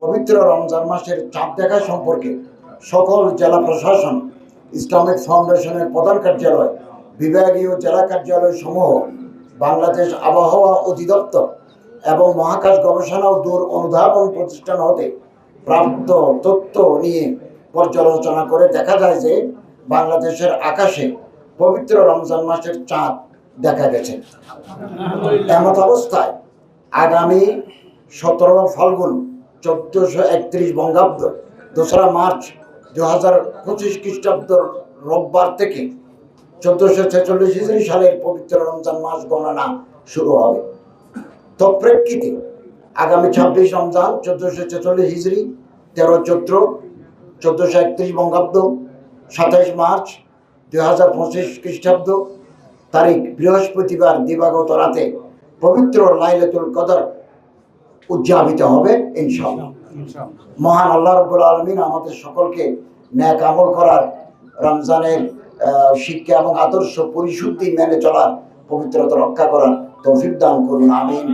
পবিত্র রমজান মাসের চাঁদ দেখা সম্পর্কে সকল জেলা প্রশাসন, ইসলামিক ফাউন্ডেশনের প্রধান কার্যালয়, বিভাগীয় জেলা কার্যালয় সমূহ, বাংলাদেশ আবহাওয়া অধিদপ্তর এবং মহাকাশ গবেষণা ও দূর অনুধাবন প্রতিষ্ঠান হতে প্রাপ্ত তথ্য নিয়ে পর্যালোচনা করে দেখা যায় যে বাংলাদেশের আকাশে পবিত্র রমজান মাসের চাঁদ দেখা গেছে। এমত অবস্থায় আগামী 17 ফাল্গুন 1431 বঙ্গাব্দ 2রা মার্চ 2025 খ্রিস্টাব্দ রোববার থেকে 1446 হিজরি সালের পবিত্র রমজান মাস গণনা শুরু হবে। তৎপ্রেক্ষিতে আগামী 26 রমজান 1446 হিজরি, 13 চৈত্র 1431 বঙ্গাব্দ, 27 মার্চ 2025 খ্রিস্টাব্দ তারিখ বৃহস্পতিবার দিবাগত রাতে পবিত্র লাইলাতুল কদর উদযাপিত হবে ইনশাআল্লাহ। মহান আল্লাহ রাব্বুল আলামিন আমাদের সকলকে নেক আমল করার, রমজানের শিক্ষা এবং আদর্শ পরিশুদ্ধি মেনে চলার, পবিত্রতা রক্ষা করার তৌফিক দান করুন, আমিন।